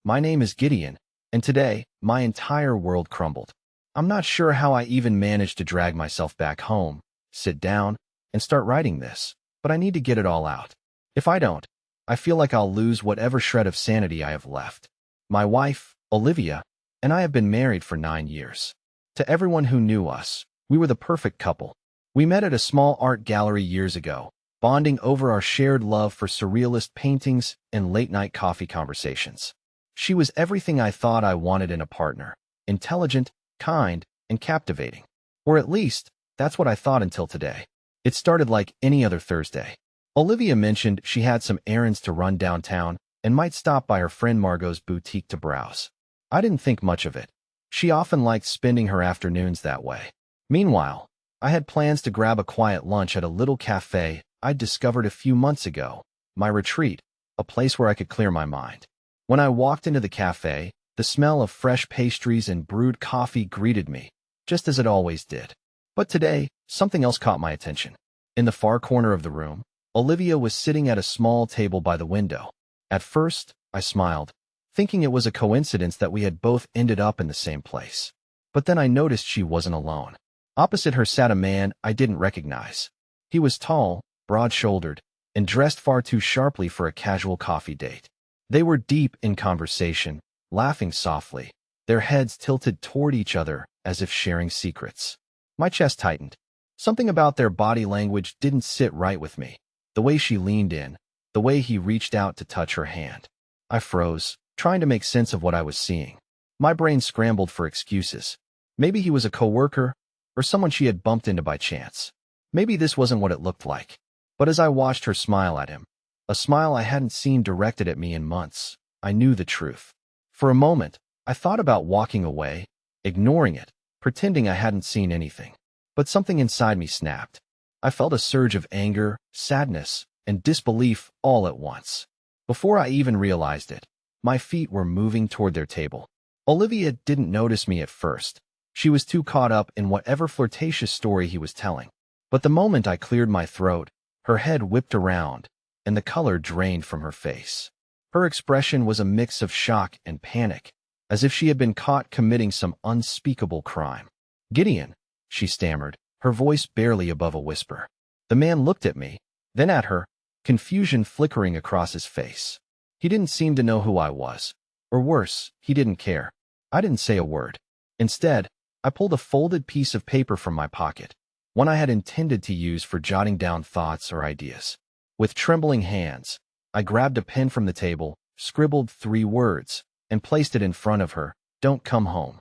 My name is Gideon, and today, my entire world crumbled. I'm not sure how I even managed to drag myself back home, sit down, and start writing this, but I need to get it all out. If I don't, I feel like I'll lose whatever shred of sanity I have left. My wife, Olivia, and I have been married for 9 years. To everyone who knew us, we were the perfect couple. We met at a small art gallery years ago, bonding over our shared love for surrealist paintings and late-night coffee conversations. She was everything I thought I wanted in a partner: intelligent, kind, and captivating. Or at least, that's what I thought until today. It started like any other Thursday. Olivia mentioned she had some errands to run downtown and might stop by her friend Margot's boutique to browse. I didn't think much of it. She often liked spending her afternoons that way. Meanwhile, I had plans to grab a quiet lunch at a little cafe I'd discovered a few months ago, my retreat, a place where I could clear my mind. When I walked into the cafe, the smell of fresh pastries and brewed coffee greeted me, just as it always did. But today, something else caught my attention. In the far corner of the room, Olivia was sitting at a small table by the window. At first, I smiled, thinking it was a coincidence that we had both ended up in the same place. But then I noticed she wasn't alone. Opposite her sat a man I didn't recognize. He was tall, broad-shouldered, and dressed far too sharply for a casual coffee date. They were deep in conversation, laughing softly, their heads tilted toward each other as if sharing secrets. My chest tightened. Something about their body language didn't sit right with me. The way she leaned in, the way he reached out to touch her hand. I froze, trying to make sense of what I was seeing. My brain scrambled for excuses. Maybe he was a coworker, or someone she had bumped into by chance. Maybe this wasn't what it looked like. But as I watched her smile at him, a smile I hadn't seen directed at me in months, I knew the truth. For a moment, I thought about walking away, ignoring it, pretending I hadn't seen anything. But something inside me snapped. I felt a surge of anger, sadness, and disbelief all at once. Before I even realized it, my feet were moving toward their table. Olivia didn't notice me at first. She was too caught up in whatever flirtatious story he was telling. But the moment I cleared my throat, her head whipped around, and the color drained from her face. Her expression was a mix of shock and panic, as if she had been caught committing some unspeakable crime. "Gideon," she stammered, her voice barely above a whisper. The man looked at me, then at her, confusion flickering across his face. He didn't seem to know who I was. Or worse, he didn't care. I didn't say a word. Instead, I pulled a folded piece of paper from my pocket, one I had intended to use for jotting down thoughts or ideas. With trembling hands, I grabbed a pen from the table, scribbled 3 words, and placed it in front of her: "Don't come home."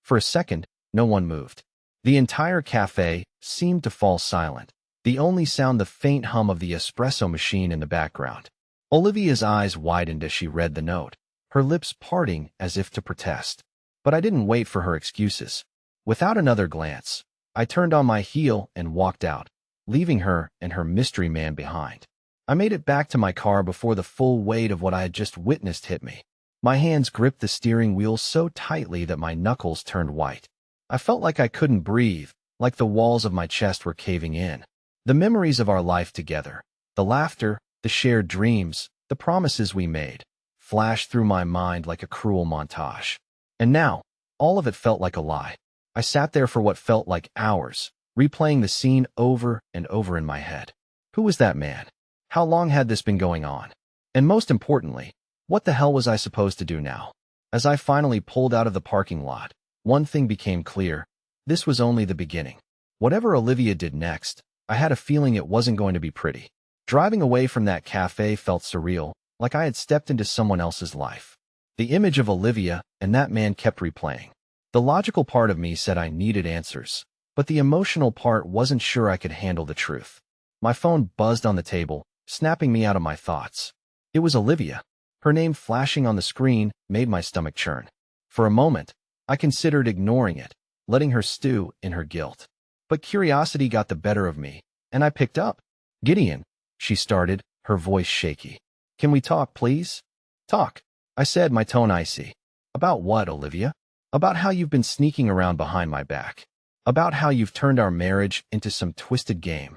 For a second, no one moved. The entire cafe seemed to fall silent, the only sound the faint hum of the espresso machine in the background. Olivia's eyes widened as she read the note, her lips parting as if to protest. But I didn't wait for her excuses. Without another glance, I turned on my heel and walked out, leaving her and her mystery man behind. I made it back to my car before the full weight of what I had just witnessed hit me. My hands gripped the steering wheel so tightly that my knuckles turned white. I felt like I couldn't breathe, like the walls of my chest were caving in. The memories of our life together, the laughter, the shared dreams, the promises we made, flashed through my mind like a cruel montage. And now, all of it felt like a lie. I sat there for what felt like hours, replaying the scene over and over in my head. Who was that man? How long had this been going on? And most importantly, what the hell was I supposed to do now? As I finally pulled out of the parking lot, one thing became clear: this was only the beginning. Whatever Olivia did next, I had a feeling it wasn't going to be pretty. Driving away from that cafe felt surreal, like I had stepped into someone else's life. The image of Olivia and that man kept replaying. The logical part of me said I needed answers, but the emotional part wasn't sure I could handle the truth. My phone buzzed on the table, snapping me out of my thoughts. It was Olivia. Her name flashing on the screen made my stomach churn. For a moment, I considered ignoring it, letting her stew in her guilt. But curiosity got the better of me, and I picked up. "Gideon," she started, her voice shaky. "Can we talk, please?" "Talk," I said, my tone icy. "About what, Olivia?" "About how you've been sneaking around behind my back. About how you've turned our marriage into some twisted game."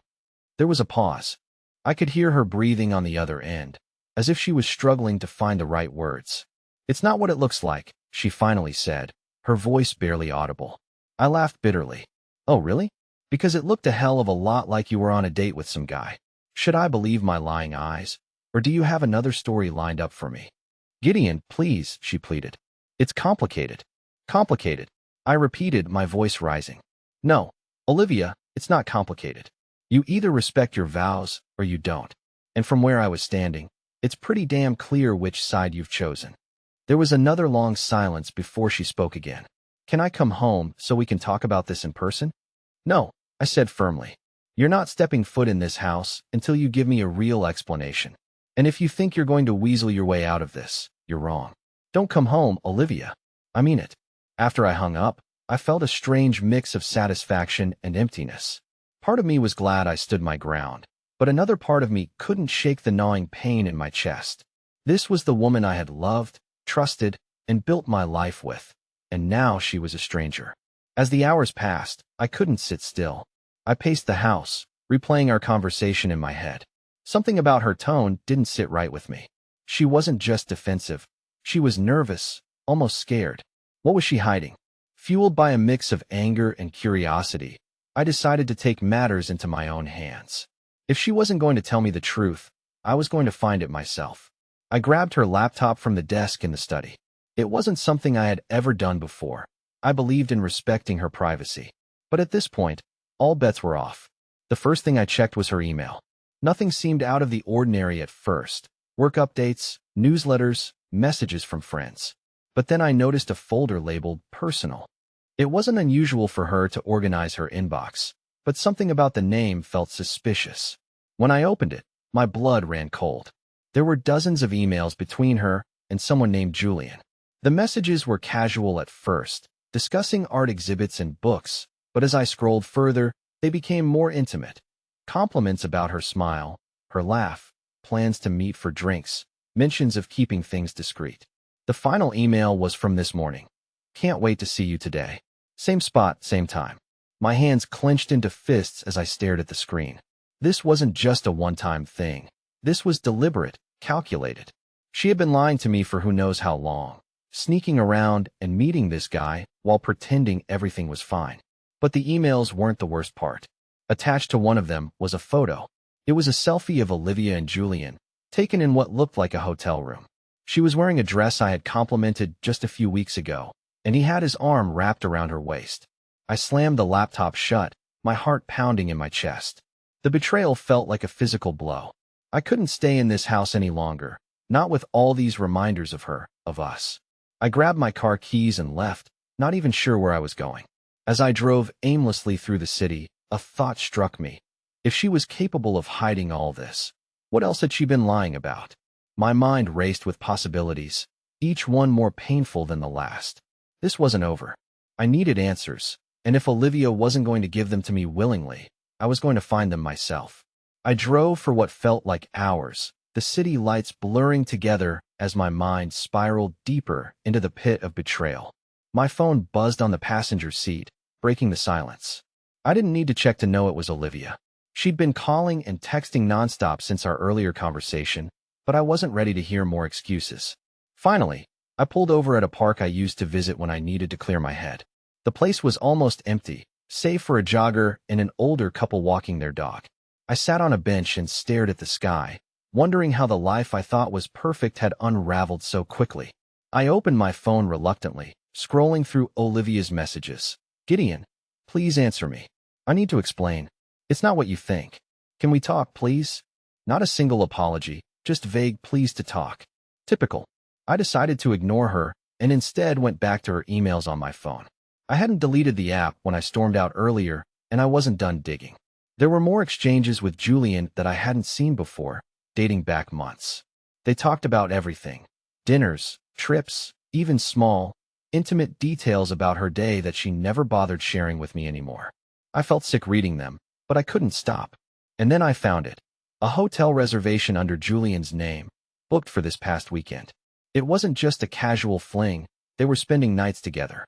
There was a pause. I could hear her breathing on the other end, as if she was struggling to find the right words. It's not what it looks like, she finally said, her voice barely audible. I laughed bitterly. Oh, really? Because it looked a hell of a lot like you were on a date with some guy. Should I believe my lying eyes? Or do you have another story lined up for me? Gideon, please, she pleaded. It's complicated. Complicated. I repeated, my voice rising. No, Olivia, it's not complicated. You either respect your vows or you don't. And from where I was standing, it's pretty damn clear which side you've chosen. There was another long silence before she spoke again. Can I come home so we can talk about this in person? No, I said firmly. You're not stepping foot in this house until you give me a real explanation. And if you think you're going to weasel your way out of this, you're wrong. Don't come home, Olivia. I mean it. After I hung up, I felt a strange mix of satisfaction and emptiness. Part of me was glad I stood my ground, but another part of me couldn't shake the gnawing pain in my chest. This was the woman I had loved, trusted, and built my life with, and now she was a stranger. As the hours passed, I couldn't sit still. I paced the house, replaying our conversation in my head. Something about her tone didn't sit right with me. She wasn't just defensive. She was nervous, almost scared. What was she hiding? Fueled by a mix of anger and curiosity, I decided to take matters into my own hands. If she wasn't going to tell me the truth, I was going to find it myself. I grabbed her laptop from the desk in the study. It wasn't something I had ever done before. I believed in respecting her privacy. But at this point, all bets were off. The first thing I checked was her email. Nothing seemed out of the ordinary at first. Work updates, newsletters, messages from friends. But then I noticed a folder labeled personal. It wasn't unusual for her to organize her inbox, but something about the name felt suspicious. When I opened it, my blood ran cold. There were dozens of emails between her and someone named Julian. The messages were casual at first, discussing art exhibits and books, but as I scrolled further, they became more intimate. Compliments about her smile, her laugh, plans to meet for drinks, mentions of keeping things discreet. The final email was from this morning. Can't wait to see you today. Same spot, same time. My hands clenched into fists as I stared at the screen. This wasn't just a one-time thing. This was deliberate, calculated. She had been lying to me for who knows how long, sneaking around and meeting this guy while pretending everything was fine. But the emails weren't the worst part. Attached to one of them was a photo. It was a selfie of Olivia and Julian, taken in what looked like a hotel room. She was wearing a dress I had complimented just a few weeks ago, and he had his arm wrapped around her waist. I slammed the laptop shut, my heart pounding in my chest. The betrayal felt like a physical blow. I couldn't stay in this house any longer, not with all these reminders of her, of us. I grabbed my car keys and left, not even sure where I was going. As I drove aimlessly through the city, a thought struck me. If she was capable of hiding all this, what else had she been lying about? My mind raced with possibilities, each one more painful than the last. This wasn't over. I needed answers, and if Olivia wasn't going to give them to me willingly, I was going to find them myself. I drove for what felt like hours, the city lights blurring together as my mind spiraled deeper into the pit of betrayal. My phone buzzed on the passenger seat, breaking the silence. I didn't need to check to know it was Olivia. She'd been calling and texting nonstop since our earlier conversation, but I wasn't ready to hear more excuses. Finally, I pulled over at a park I used to visit when I needed to clear my head. The place was almost empty, save for a jogger and an older couple walking their dog. I sat on a bench and stared at the sky, wondering how the life I thought was perfect had unraveled so quickly. I opened my phone reluctantly, scrolling through Olivia's messages. Gideon, please answer me. I need to explain. It's not what you think. Can we talk, please? Not a single apology, just vague pleas to talk. Typical. I decided to ignore her and instead went back to her emails on my phone. I hadn't deleted the app when I stormed out earlier, and I wasn't done digging. There were more exchanges with Julian that I hadn't seen before, dating back months. They talked about everything. Dinners, trips, even small, intimate details about her day that she never bothered sharing with me anymore. I felt sick reading them, but I couldn't stop. And then I found it. A hotel reservation under Julian's name, booked for this past weekend. It wasn't just a casual fling, they were spending nights together.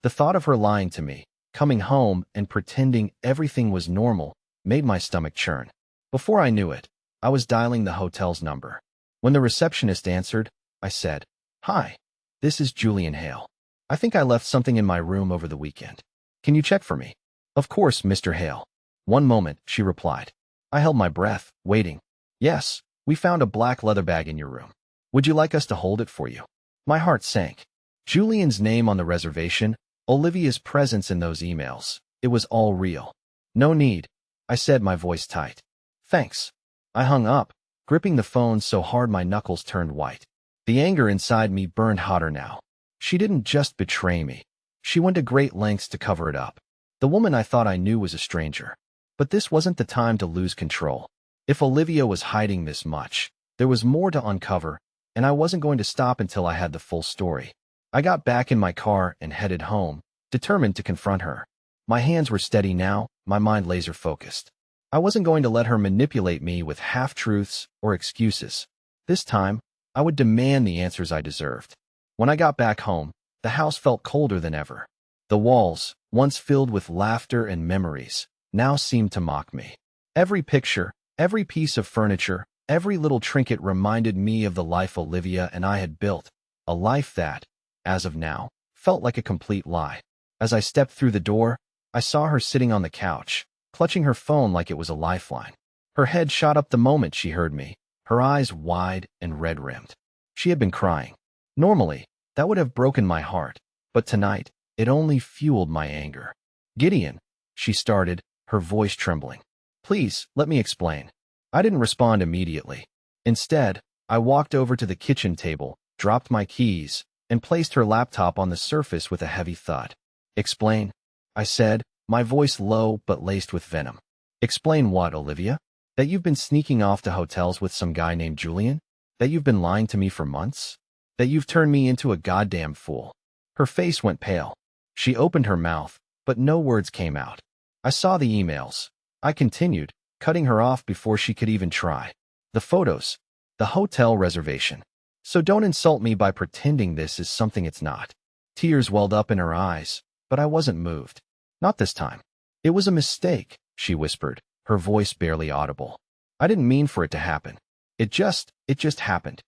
The thought of her lying to me, coming home and pretending everything was normal, made my stomach churn. Before I knew it, I was dialing the hotel's number. When the receptionist answered, I said, "Hi, This is Julian Hale. I think I left something in my room over the weekend. Can you check for me? Of course, Mr. Hale. One moment, she replied. I held my breath, waiting. Yes, we found a black leather bag in your room. Would you like us to hold it for you? My heart sank. Julian's name on the reservation, Olivia's presence in those emails. It was all real. No need, I said, my voice tight. Thanks. I hung up, gripping the phone so hard my knuckles turned white. The anger inside me burned hotter now. She didn't just betray me. She went to great lengths to cover it up. The woman I thought I knew was a stranger. But this wasn't the time to lose control. If Olivia was hiding this much, there was more to uncover, and I wasn't going to stop until I had the full story. I got back in my car and headed home, determined to confront her. My hands were steady now, my mind laser-focused. I wasn't going to let her manipulate me with half-truths or excuses. This time, I would demand the answers I deserved. When I got back home, the house felt colder than ever. The walls, once filled with laughter and memories, now seemed to mock me. Every picture, every piece of furniture, every little trinket reminded me of the life Olivia and I had built, a life that, as of now, felt like a complete lie. As I stepped through the door, I saw her sitting on the couch, clutching her phone like it was a lifeline. Her head shot up the moment she heard me, her eyes wide and red-rimmed. She had been crying. Normally, that would have broken my heart, but tonight, it only fueled my anger. Gideon, she started, her voice trembling. Please, let me explain. I didn't respond immediately. Instead, I walked over to the kitchen table, dropped my keys, and placed her laptop on the surface with a heavy thud. Explain, I said, my voice low but laced with venom. Explain what, Olivia? That you've been sneaking off to hotels with some guy named Julian? That you've been lying to me for months? That you've turned me into a goddamn fool? Her face went pale. She opened her mouth, but no words came out. I saw the emails. I continued, cutting her off before she could even try. The photos. The hotel reservation. So don't insult me by pretending this is something it's not. Tears welled up in her eyes, but I wasn't moved. Not this time. It was a mistake, she whispered, her voice barely audible. I didn't mean for it to happen. It just happened.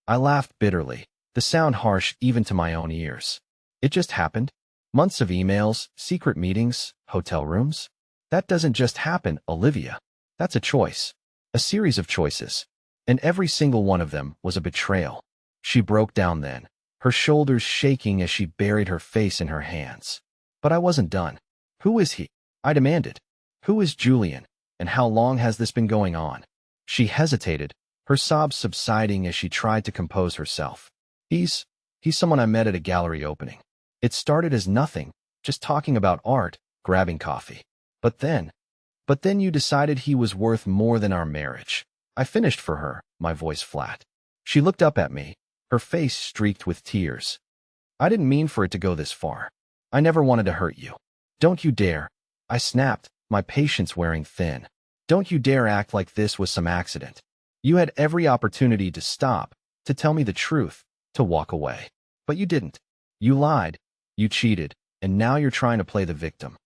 I laughed bitterly, the sound harsh even to my own ears. It just happened? Months of emails, secret meetings, hotel rooms? That doesn't just happen, Olivia. That's a choice. A series of choices. And every single one of them was a betrayal. She broke down then, her shoulders shaking as she buried her face in her hands. But I wasn't done. Who is he? I demanded. Who is Julian, and how long has this been going on? She hesitated, her sobs subsiding as she tried to compose herself. He's someone I met at a gallery opening. It started as nothing, just talking about art, grabbing coffee. But then you decided he was worth more than our marriage. I finished for her, my voice flat. She looked up at me, her face streaked with tears. I didn't mean for it to go this far. I never wanted to hurt you. Don't you dare. I snapped, my patience wearing thin. Don't you dare act like this was some accident. You had every opportunity to stop, to tell me the truth, to walk away. But you didn't. You lied. You cheated, and now you're trying to play the victim.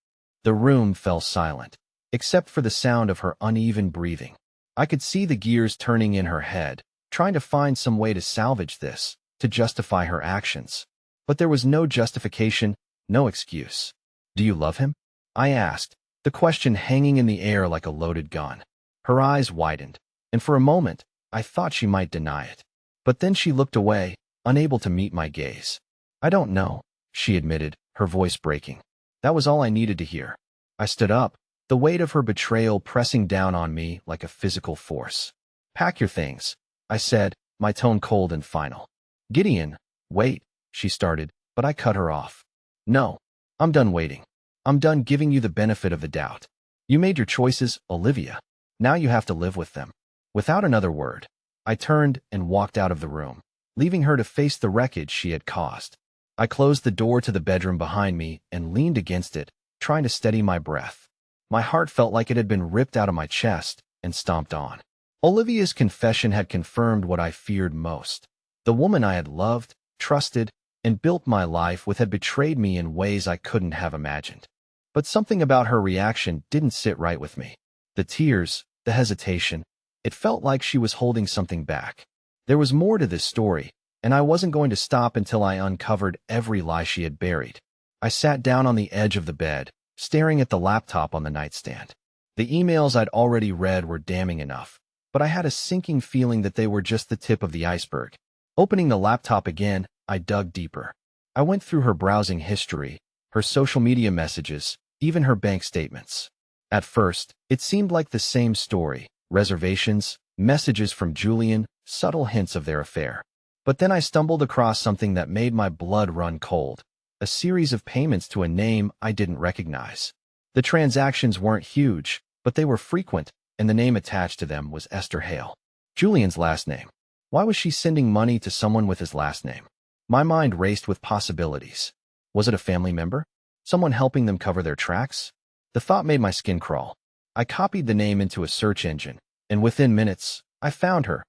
The room fell silent, except for the sound of her uneven breathing. I could see the gears turning in her head, trying to find some way to salvage this, to justify her actions. But there was no justification, no excuse. Do you love him? I asked, the question hanging in the air like a loaded gun. Her eyes widened, and for a moment, I thought she might deny it. But then she looked away, unable to meet my gaze. I don't know, she admitted, her voice breaking. That was all I needed to hear. I stood up, the weight of her betrayal pressing down on me like a physical force. Pack your things, I said, my tone cold and final. Gideon, wait, she started, but I cut her off. No, I'm done waiting. I'm done giving you the benefit of the doubt. You made your choices, Olivia. Now you have to live with them. Without another word, I turned and walked out of the room, leaving her to face the wreckage she had caused. I closed the door to the bedroom behind me and leaned against it, trying to steady my breath. My heart felt like it had been ripped out of my chest and stomped on. Olivia's confession had confirmed what I feared most. The woman I had loved, trusted, and built my life with had betrayed me in ways I couldn't have imagined. But something about her reaction didn't sit right with me. The tears, the hesitation, it felt like she was holding something back. There was more to this story, and I wasn't going to stop until I uncovered every lie she had buried. I sat down on the edge of the bed, staring at the laptop on the nightstand. The emails I'd already read were damning enough, but I had a sinking feeling that they were just the tip of the iceberg. Opening the laptop again, I dug deeper. I went through her browsing history, her social media messages, even her bank statements. At first, it seemed like the same story: reservations, messages from Julian, subtle hints of their affair. But then I stumbled across something that made my blood run cold: a series of payments to a name I didn't recognize. The transactions weren't huge, but they were frequent, and the name attached to them was Esther Hale. Julian's last name. Why was she sending money to someone with his last name? My mind raced with possibilities. Was it a family member? Someone helping them cover their tracks? The thought made my skin crawl. I copied the name into a search engine, and within minutes, I found her.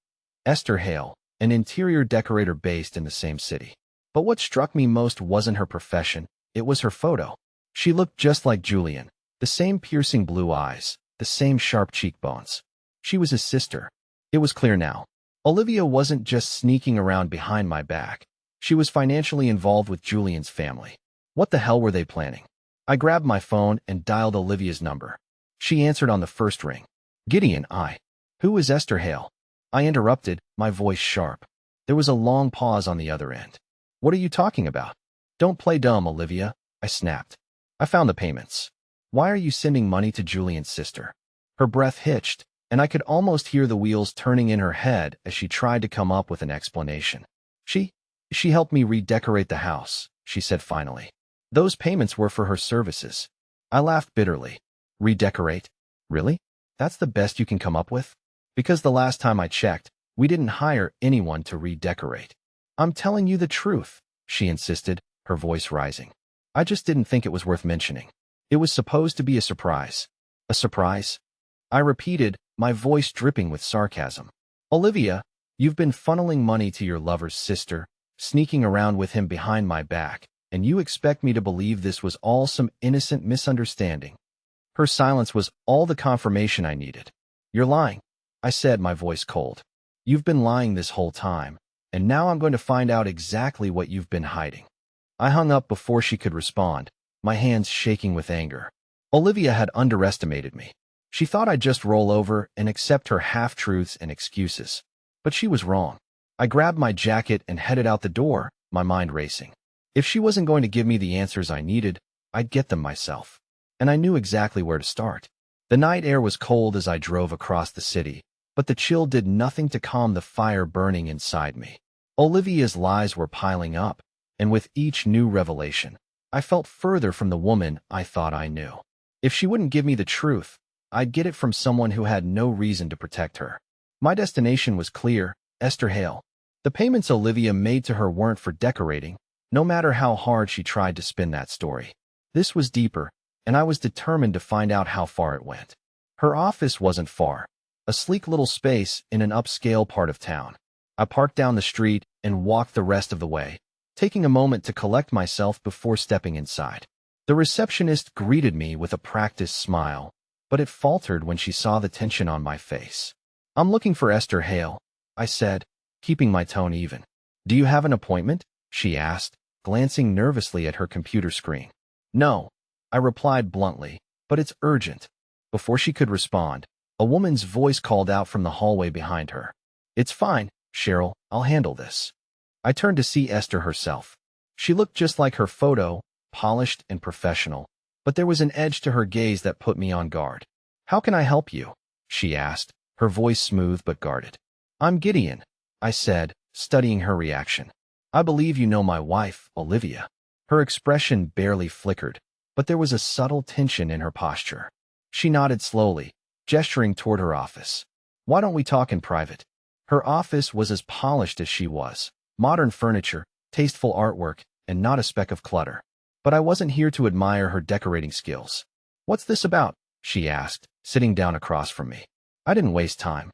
Esther Hale, an interior decorator based in the same city. But what struck me most wasn't her profession, it was her photo. She looked just like Julian, the same piercing blue eyes, the same sharp cheekbones. She was his sister. It was clear now. Olivia wasn't just sneaking around behind my back. She was financially involved with Julian's family. What the hell were they planning? I grabbed my phone and dialed Olivia's number. She answered on the first ring. Gideon, Who is Esther Hale? I interrupted, my voice sharp. There was a long pause on the other end. What are you talking about? Don't play dumb, Olivia, I snapped. I found the payments. Why are you sending money to Julian's sister? Her breath hitched, and I could almost hear the wheels turning in her head as she tried to come up with an explanation. She helped me redecorate the house, she said finally. Those payments were for her services. I laughed bitterly. Redecorate? Really? That's the best you can come up with? Because the last time I checked, we didn't hire anyone to redecorate. I'm telling you the truth, she insisted, her voice rising. I just didn't think it was worth mentioning. It was supposed to be a surprise. A surprise? I repeated, my voice dripping with sarcasm. Olivia, you've been funneling money to your lover's sister, sneaking around with him behind my back, and you expect me to believe this was all some innocent misunderstanding. Her silence was all the confirmation I needed. You're lying, I said, my voice cold. You've been lying this whole time, and now I'm going to find out exactly what you've been hiding. I hung up before she could respond, my hands shaking with anger. Olivia had underestimated me. She thought I'd just roll over and accept her half-truths and excuses. But she was wrong. I grabbed my jacket and headed out the door, my mind racing. If she wasn't going to give me the answers I needed, I'd get them myself. And I knew exactly where to start. The night air was cold as I drove across the city, but the chill did nothing to calm the fire burning inside me. Olivia's lies were piling up, and with each new revelation, I felt further from the woman I thought I knew. If she wouldn't give me the truth, I'd get it from someone who had no reason to protect her. My destination was clear: Esther Hale. The payments Olivia made to her weren't for decorating, no matter how hard she tried to spin that story. This was deeper, and I was determined to find out how far it went. Her office wasn't far, a sleek little space in an upscale part of town. I parked down the street and walked the rest of the way, taking a moment to collect myself before stepping inside. The receptionist greeted me with a practiced smile, but it faltered when she saw the tension on my face. I'm looking for Esther Hale, I said, keeping my tone even. Do you have an appointment? She asked, glancing nervously at her computer screen. No, I replied bluntly, but it's urgent. Before she could respond, a woman's voice called out from the hallway behind her. It's fine, Cheryl, I'll handle this. I turned to see Esther herself. She looked just like her photo, polished and professional, but there was an edge to her gaze that put me on guard. How can I help you? She asked, her voice smooth but guarded. I'm Gideon, I said, studying her reaction. I believe you know my wife, Olivia. Her expression barely flickered, but there was a subtle tension in her posture. She nodded slowly, gesturing toward her office. Why don't we talk in private? Her office was as polished as she was. Modern furniture, tasteful artwork, and not a speck of clutter. But I wasn't here to admire her decorating skills. What's this about? She asked, sitting down across from me. I didn't waste time.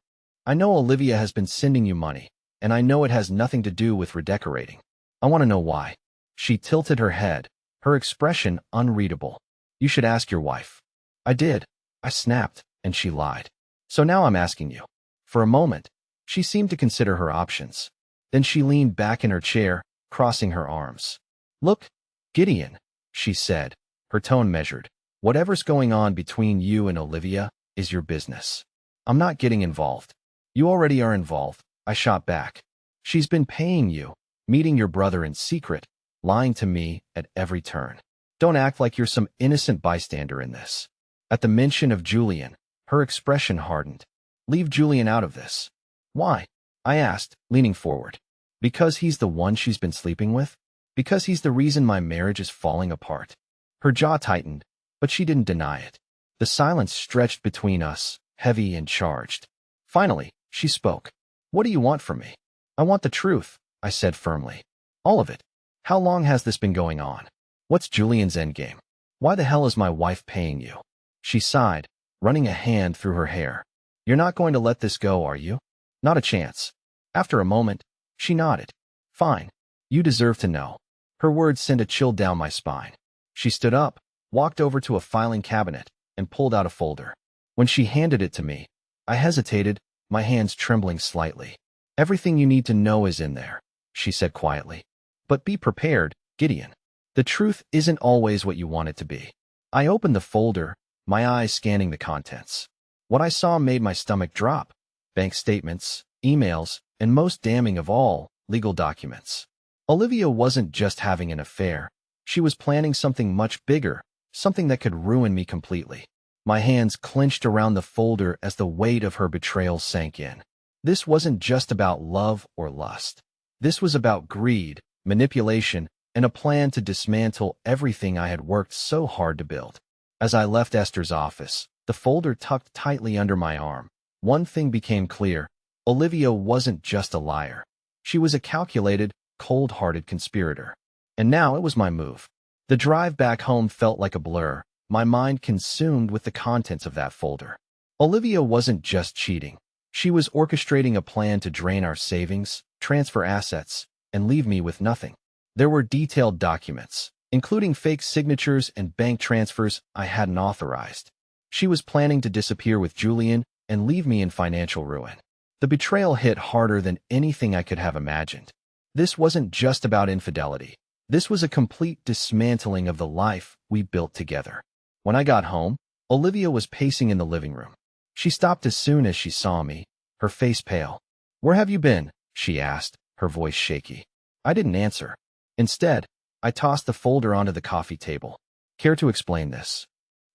I know Olivia has been sending you money, and I know it has nothing to do with redecorating. I want to know why. She tilted her head, her expression unreadable. You should ask your wife. I did. I snapped, and she lied. So now I'm asking you. For a moment, she seemed to consider her options. Then she leaned back in her chair, crossing her arms. Look, Gideon, she said, her tone measured. Whatever's going on between you and Olivia is your business. I'm not getting involved. You already are involved, I shot back. She's been paying you, meeting your brother in secret, lying to me at every turn. Don't act like you're some innocent bystander in this. At the mention of Julian, her expression hardened. Leave Julian out of this. Why? I asked, leaning forward. Because he's the one she's been sleeping with? Because he's the reason my marriage is falling apart. Her jaw tightened, but she didn't deny it. The silence stretched between us, heavy and charged. Finally, she spoke. What do you want from me? I want the truth, I said firmly. All of it. How long has this been going on? What's Julian's endgame? Why the hell is my wife paying you? She sighed, running a hand through her hair. You're not going to let this go, are you? Not a chance. After a moment, she nodded. Fine. You deserve to know. Her words sent a chill down my spine. She stood up, walked over to a filing cabinet, and pulled out a folder. When she handed it to me, I hesitated, my hands trembling slightly. Everything you need to know is in there, she said quietly. But be prepared, Gideon. The truth isn't always what you want it to be. I opened the folder, my eyes scanning the contents. What I saw made my stomach drop. Bank statements, emails, and most damning of all, legal documents. Olivia wasn't just having an affair. She was planning something much bigger, something that could ruin me completely. My hands clenched around the folder as the weight of her betrayal sank in. This wasn't just about love or lust. This was about greed, manipulation, and a plan to dismantle everything I had worked so hard to build. As I left Esther's office, the folder tucked tightly under my arm, one thing became clear. Olivia wasn't just a liar. She was a calculated, cold-hearted conspirator. And now it was my move. The drive back home felt like a blur, my mind consumed with the contents of that folder. Olivia wasn't just cheating. She was orchestrating a plan to drain our savings, transfer assets, and leave me with nothing. There were detailed documents, including fake signatures and bank transfers I hadn't authorized. She was planning to disappear with Julian and leave me in financial ruin. The betrayal hit harder than anything I could have imagined. This wasn't just about infidelity. This was a complete dismantling of the life we built together. When I got home, Olivia was pacing in the living room. She stopped as soon as she saw me, her face pale. "Where have you been?" she asked, her voice shaky. I didn't answer. Instead, I tossed the folder onto the coffee table. Care to explain this?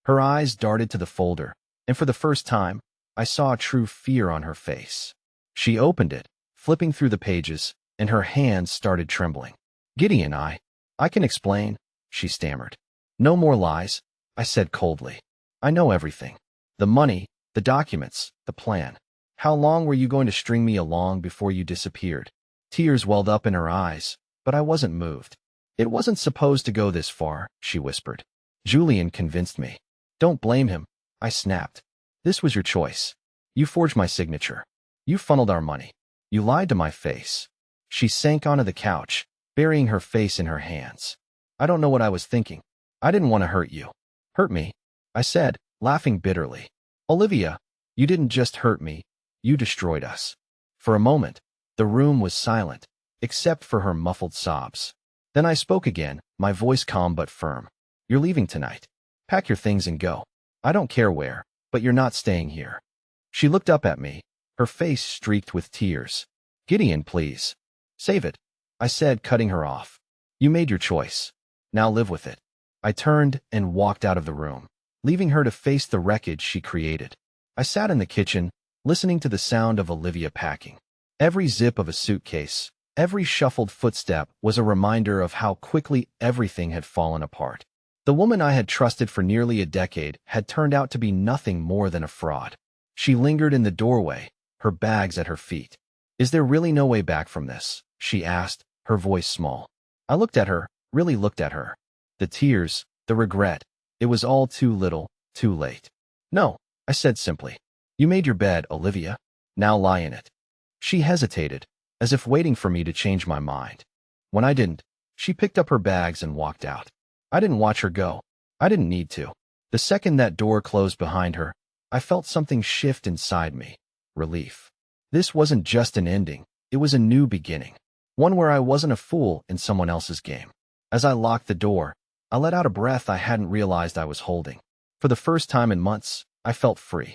Her eyes darted to the folder, and for the first time, I saw true fear on her face. She opened it, flipping through the pages, and her hands started trembling. "Gideon, I can explain," she stammered. "No more lies," I said coldly. "I know everything. The money, the documents, the plan. How long were you going to string me along before you disappeared?" Tears welled up in her eyes, but I wasn't moved. "It wasn't supposed to go this far," she whispered. "Julian convinced me." "Don't blame him," I snapped. "This was your choice. You forged my signature. You funneled our money. You lied to my face." She sank onto the couch, burying her face in her hands. "I don't know what I was thinking. I didn't want to hurt you." "Hurt me?" I said, laughing bitterly. "Olivia, you didn't just hurt me. You destroyed us." For a moment, the room was silent, except for her muffled sobs. Then I spoke again, my voice calm but firm. "You're leaving tonight. Pack your things and go. I don't care where, but you're not staying here." She looked up at me, her face streaked with tears. "Gideon, please. Save it," I said, cutting her off. "You made your choice. Now live with it." I turned and walked out of the room, leaving her to face the wreckage she created. I sat in the kitchen, listening to the sound of Olivia packing. Every zip of a suitcase, every shuffled footstep was a reminder of how quickly everything had fallen apart. The woman I had trusted for nearly a decade had turned out to be nothing more than a fraud. She lingered in the doorway, her bags at her feet. "Is there really no way back from this?" she asked, her voice small. I looked at her, really looked at her. The tears, the regret, it was all too little, too late. "No," I said simply. "You made your bed, Olivia. Now lie in it." She hesitated, as if waiting for me to change my mind. When I didn't, she picked up her bags and walked out. I didn't watch her go. I didn't need to. The second that door closed behind her, I felt something shift inside me. Relief. This wasn't just an ending, it was a new beginning. one where I wasn't a fool in someone else's game. As I locked the door, I let out a breath I hadn't realized I was holding. For the first time in months, I felt free.